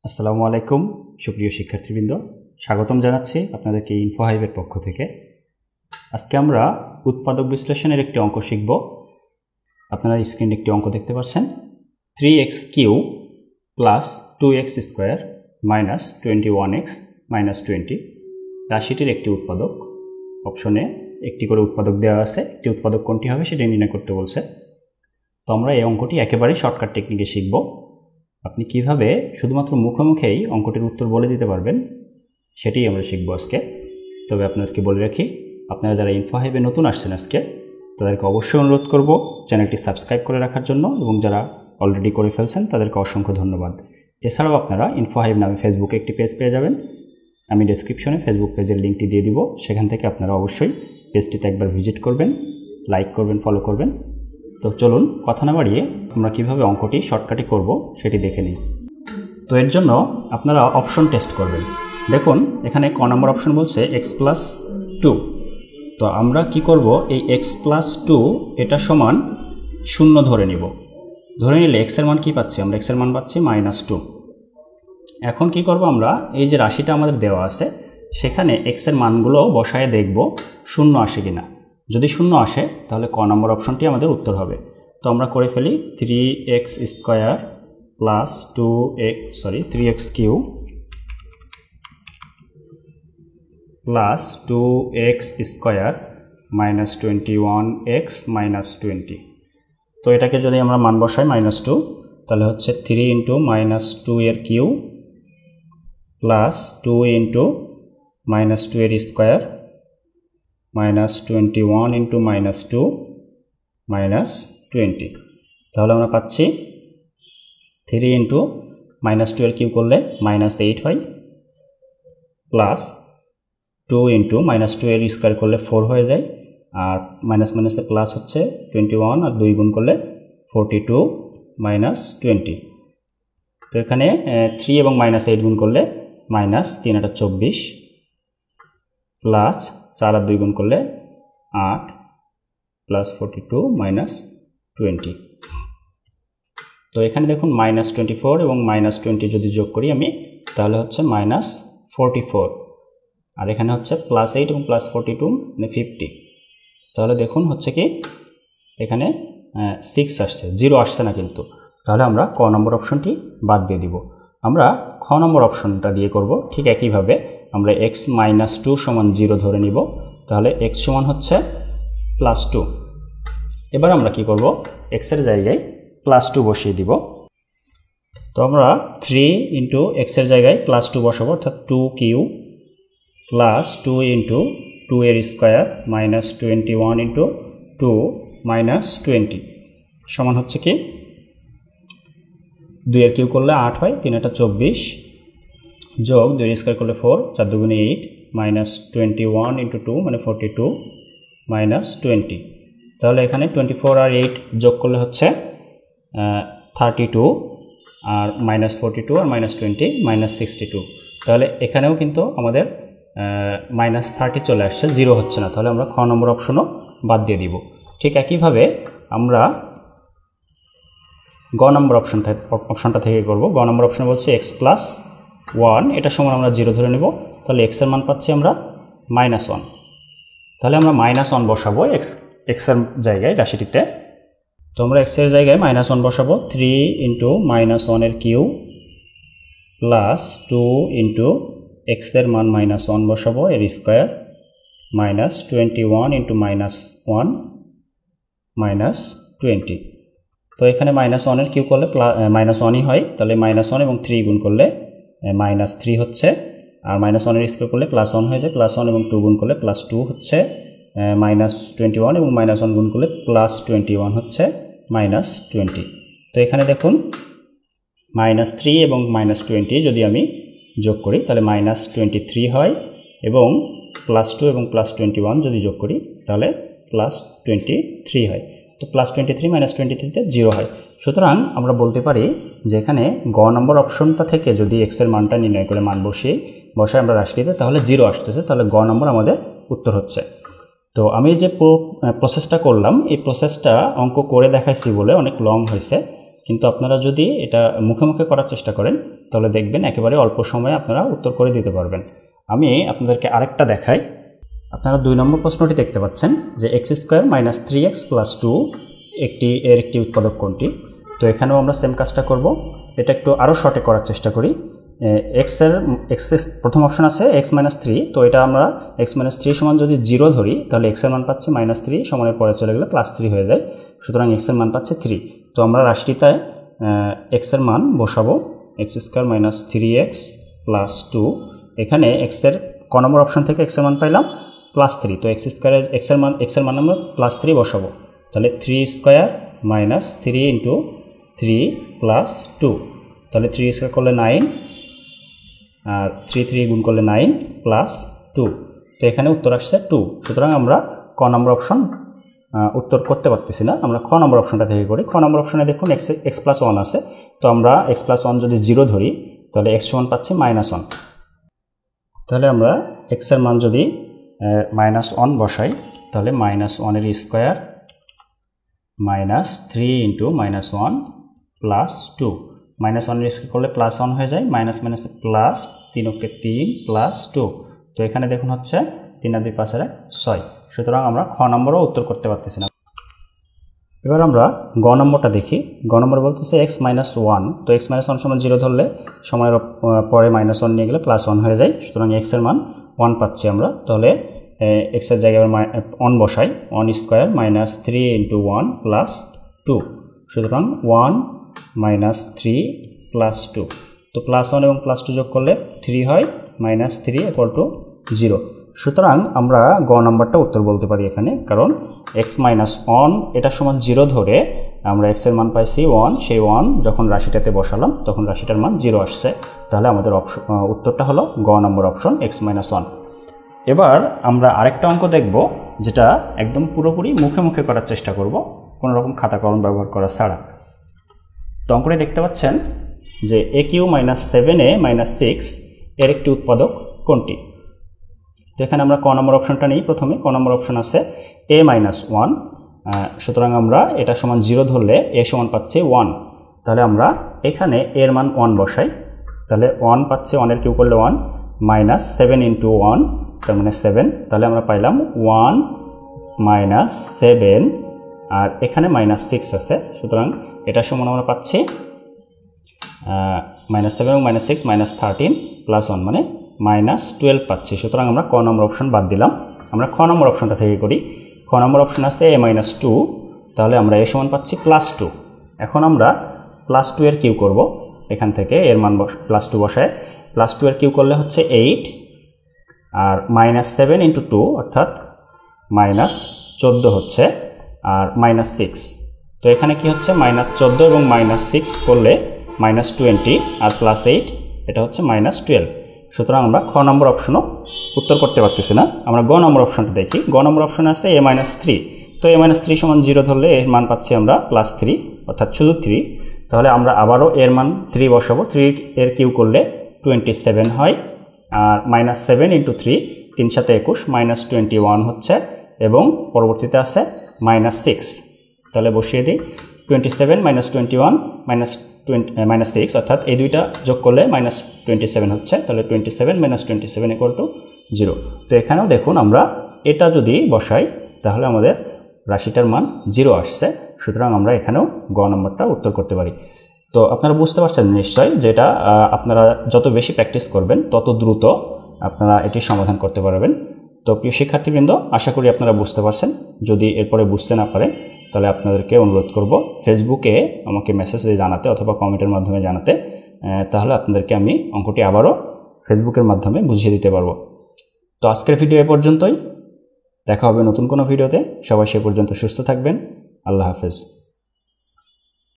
আসসালামু আলাইকুম সুপ্রিয় শিক্ষার্থীবৃন্দ, স্বাগতম জানাচ্ছি আপনাদেরকে ইনফো হাইভের পক্ষ থেকে। আজকে আমরা উৎপাদক বিশ্লেষণের একটি অঙ্ক শিখব। আপনারা স্ক্রিনে একটি অঙ্ক দেখতে পাচ্ছেন, 3x cube plus 2x square minus 21x minus 20 রাশিটির একটি উৎপাদক। অপশনে একটি করে উৎপাদক দেওয়া আছে, একটি উৎপাদক কোনটি হবে সেটা নির্ণয় করতে বলছে। তো আমরা এই অঙ্কটি একেবারেই শর্টকাট টেকনিকে শিখব। আপনি কিভাবে শুধুমাত্র মুখোমুখেই অঙ্কটির উত্তর বলে দিতে পারবেন সেটাই আমরা শিখব আজকে। তবে আপনাদেরকে বলে রাখি, আপনারা যারা ইনফো হাইভে নতুন আসছেন আজকে, তাদেরকে অবশ্যই অনুরোধ করব চ্যানেলটি সাবস্ক্রাইব করে রাখার জন্য, এবং যারা অলরেডি করে ফেলছেন তাদেরকে অসংখ্য ধন্যবাদ। এছাড়াও আপনারা ইনফো হাইভ নামে ফেসবুকে একটি পেজ পেয়ে যাবেন। আমি ডেসক্রিপশনে ফেসবুক পেজের লিঙ্কটি দিয়ে দিব, সেখান থেকে আপনারা অবশ্যই পেজটিতে একবার ভিজিট করবেন, লাইক করবেন, ফলো করবেন। তো চলুন কথা না বাড়িয়ে আমরা কীভাবে অঙ্কটি শর্টকাটে করব সেটি দেখে নিই। তো এর জন্য আপনারা অপশন টেস্ট করবেন। দেখুন এখানে ক নম্বর অপশন বলছে x+2। তো আমরা কি করব, এই x+2 এটা সমান 0 ধরে নিব। ধরে নিলে x এর মান কি পাচ্ছি আমরা? x এর মান পাচ্ছি -2। এখন কি করব, আমরা এই যে রাশিটা আমাদের দেওয়া আছে সেখানে x এর মানগুলো বসায় দেখব 0 আসে কিনা। যদি 0 আসে তাহলে ক নম্বর অপশনটি আমাদের উত্তর হবে। তো আমরা করে ফেলি 3x square plus 3x cube plus 2x square minus 21x minus 20। তো এটাকে যদি আমরা মান বসাই -2, তাহলে হচ্ছে 3 × -2 এর কিউ প্লাস 2 × -2 এর স্কোয়ার মাইনাস 21 × -2 মাইনাস 20। তাহলে আমরা পাচ্ছি 3 × -2 এর কিউ করলে -8 হয়, প্লাস 2 × -2 এর স্কোয়ার করলে 4 হয়ে যায়, আর মাইনাস মাইনাসে প্লাস হচ্ছে 21, আর 2 গুণ করলে 42 মাইনাস 20। তো এখানে 3 এবং -8 গুণ করলে -3 × 24 প্লাস 4 আর 2 গুণ করলে 8 প্লাস 42 মাইনাস 20। তো এখানে দেখুন -24 এবং -20 যদি যোগ করি আমি, তাহলে হচ্ছে -44, আর এখানে হচ্ছে +8 এবং +42 মানে 50। তাহলে দেখুন হচ্ছে কি এখানে 6 আসছে, 0 আসছে না কিন্তু। তাহলে আমরা ক নম্বর অপশনটি বাদ দিয়ে দিব। আমরা খ নম্বর অপশনটা দিয়ে করব ঠিক একইভাবে। আমরা x-2 সমান 0 ধরে নিব, তাহলে x সমান হচ্ছে +2। এবার আমরা কি করব, x এর জায়গায় +2 বসিয়ে দিব। তো আমরা 3 × x এর জায়গায় +2 বসাবো, অর্থাৎ 2q প্লাস 2 × 2 এর স্কোয়ার মাইনাস 21 × 2 মাইনাস 20 সমান হচ্ছে কি 2 এর কিউ করলে 8 হয়, 3 × 24 যোগ 2 এর স্কোয়ার করলে 4, 4 × 2 = 8 মাইনাস 21 × 2 মানে 42 মাইনাস 20। তাহলে এখানে 24 আর 8 যোগ করলে হচ্ছে 32, আর -42 আর -20 -62। তাহলে এখানেও কিন্তু আমাদের -30 চলে আসছে, 0 হচ্ছে না। তাহলে আমরা খ নম্বর অপশনও বাদ দিয়ে দিব। ঠিক একইভাবে আমরা গ নম্বর অপশনটা থেকে করব। গ নম্বর অপশন বলছে x+1 এটা সমান আমরা 0 ধরে নেব। তাহলে x এর মান পাচ্ছি আমরা -1। তাহলে আমরা -1 বসাবো x এর জায়গায় রাশিটিতে। তো আমরা x এর জায়গায় -1 বসাবো। 3 × -1 এর কিউ প্লাস 2 × x এর মান -1 বসাবো এর স্কোয়ার মাইনাস 21 × -1 মাইনাস 20। তো এখানে -1 এর কিউ করলে -1ই হয়, তাহলে -1 এবং 3 গুণ করলে -3 হচ্ছে, আর -1 এর স্কোয়ার করলে +1 হয়ে যায়, +1 এবং 2 গুণ করলে +2 হচ্ছে, -21 এবং -1 গুণ করলে +21 হচ্ছে -20। তো এখানে দেখুন -3 এবং -20 যদি আমি যোগ করি তাহলে -23 হয়, এবং +2 এবং +21 যদি যোগ করি তাহলে +23 হয়। তো +23 -23 তে 0 হয়। সুতরাং আমরা বলতে পারি যে এখানে গ নম্বর অপশনটা থেকে যদি x এর মানটা নির্ণয় করে মান বসাই আমরা রাশিটিতে, তাহলে 0 আসতেছে, তাহলে গ নম্বর আমাদের উত্তর হচ্ছে। তো আমি যে প্রসেসটা করলাম, এই প্রসেসটা অঙ্ক করে দেখাইছি বলে অনেক লং হয়েছে, কিন্তু আপনারা যদি এটা মুখে মুখে করার চেষ্টা করেন তাহলে দেখবেন একেবারে অল্প সময়ে আপনারা উত্তর করে দিতে পারবেন। আমি আপনাদেরকে আরেকটা দেখাই। আপনারা 2 নম্বর প্রশ্নটি দেখতে পাচ্ছেন যে x² - 3x + 2 এর একটি উৎপাদক কোনটি। তো এখানেও আমরা সেম কাজটা করব, এটা একটু আরও শর্টে করার চেষ্টা করি। x প্রথম অপশন আছে x - 3, তো এটা আমরা x - 3 সমান যদি 0 ধরি তাহলে x এর মান পাচ্ছি -3, সমানের পরে চলে গেলে +3 হয়ে যায়, সুতরাং x এর মান পাচ্ছে 3। তো আমরা রাশিটিতে x এর মান বসাবো, x² - 3x + 2, এখানে x এর ক নম্বর অপশন থেকে x এর মান পাইলাম +3, তো x² x এর মান আমরা +3 বসাবো, তাহলে 3² - 3 × 3 + 2, তাহলে 3² করলে 9 আর 3 গুণ করলে 9 + 2, তো এখানে উত্তর আসছে 2। সুতরাং আমরা ক নম্বর অপশন উত্তর করতে পারতেছি না, আমরা খ নম্বর অপশনটা থেকে করি। খ নম্বর অপশনে দেখুন x + 1 আছে, তো আমরা x + 1 যদি 0 ধরি তাহলে x সমান পাচ্ছি -1, তাহলে আমরা x এর মান যদি -1 বসাই তাহলে -1 এর স্কয়ার -3 × -1 + 2, -1 এর স্কয়ার করলে +1 হয়ে যায়, মাইনাস মাইনাসে প্লাস, 3 × 3 + 2, তো এখানে দেখুন হচ্ছে 3 আর 2 5 আর 6, সুতরাং আমরা খ নম্বরও উত্তর করতে পারতেছি না। এবার আমরা গ নম্বরটা দেখি। গ নম্বর বলতেছে x - 1, তো x - 1 সমান 0 ধরলে সময়ের পরে -1 নিয়ে গেলে +1 হয়ে যায়, সুতরাং x এর মান 1 পাচ্ছি আমরা, তাহলে x এর জায়গায় 1 বসাই, 1² - 3 × 1 + 2, সুতরাং 1 - 3 + 2, তো +1 এবং +2 যোগ করলে 3 হয়, -3 = 0, সুতরাং আমরা গ নাম্বারটা উত্তর বলতে পারি এখানে, কারণ x - 1 এটা সমান 0 ধরে আমরা x এর মান পাইছি 1, সেই 1 যখন রাশিটাতে বসালাম তখন রাশিটার মান 0 আসছে, তাহলে আমাদের উত্তরটা হলো গ নম্বর অপশন x - 1। এবার আমরা আরেকটা অঙ্ক দেখব যেটা একদম পুরোপুরি মুখে মুখে করার চেষ্টা করব, কোনো রকম খাতা কলম ব্যবহার করা ছাড়া। তো অঙ্কটি দেখতে পাচ্ছেন যে aq - 7a - 6 এর একটি উৎপাদক কোনটি। তো এখানে আমরা ক নম্বর অপশনটা নিই প্রথমে। ক নম্বর অপশন আছে a - 1, সুতরাং আমরা এটা সমান 0 ধরলে a সমান পাচ্ছি 1, তাহলে আমরা এখানে এর মান 1 বসাই, তাহলে 1 পাচ্ছে, 1 এর কিউ করলে 1, -7 × 1 তার মানে 7, তাহলে আমরা পাইলাম 1 - 7, আর এখানে -6 আছে, সুতরাং এটা সমান আমরা পাচ্ছি -7 এবং -6 -13 + 1 মানে -12 পাচ্ছি, সুতরাং আমরা ক নম্বর অপশন বাদ দিলাম। আমরা খ নম্বর অপশনটা থেকে করি। খ নম্বর অপশন আছে a - 2, তাহলে আমরা a সমান পাচ্ছি +2, এখন আমরা +2 এর কিউ করব, এখান থেকে এর মান +2 বসায়, +2 এর কিউ করলে হচ্ছে 8, আর -7 × 2 অর্থাৎ -14 হচ্ছে, আর -6, তো এখানে কি হচ্ছে -14 এবং -6 করলে -20 আর +8 এটা হচ্ছে -12, সুতরাং আমরা খ নম্বর অপশনও উত্তর করতে পারতেছি না। আমরা গ নম্বর অপশনটা দেখি। গ নম্বর অপশন আছে a - 3, তো a - 3 সমান 0 ধরলে এর মান পাচ্ছি আমরা +3 অর্থাৎ শুধু 3, তাহলে আমরা আবারও এর মান 3 বসাবো, 3 এর কিউ করলে 27 হয়, আর -7 × 3, 3 × 7 = 21, -21 হচ্ছে, এবং পরবর্তীতে আছে -6, তাহলে বসিয়ে দিই 27 - 21 -6 অর্থাৎ এই দুইটা যোগ করলে -27 হচ্ছে, তাহলে 27 - 27 = 0। তো এখানেও দেখুন আমরা এটা যদি বসাই তাহলে আমাদের রাশিটার মান 0 আসছে, সুতরাং আমরা এখানেও গ নম্বরটা উত্তর করতে পারি। তো আপনারা বুঝতে পারছেন নিশ্চয় যেটা আপনারা যত বেশি প্র্যাকটিস করবেন তত দ্রুত আপনারা এটি সমাধান করতে পারবেন। তো প্রিয় শিক্ষার্থীবৃন্দ, আশা করি আপনারা বুঝতে পারছেন। যদি এরপরে বুঝতে না পারেন তাহলে আপনাদেরকে অনুরোধ করব ফেসবুকে আমাকে মেসেজে জানাতে অথবা কমেন্টের মাধ্যমে জানাতে, তাহলে আপনাদেরকে আমি অঙ্কটি আবারও ফেসবুকের মাধ্যমে বুঝিয়ে দিতে পারবো। তো আজকের ভিডিও এ পর্যন্তই, দেখা হবে নতুন কোনো ভিডিওতে। সবাই সে পর্যন্ত সুস্থ থাকবেন। আল্লাহ হাফেজ।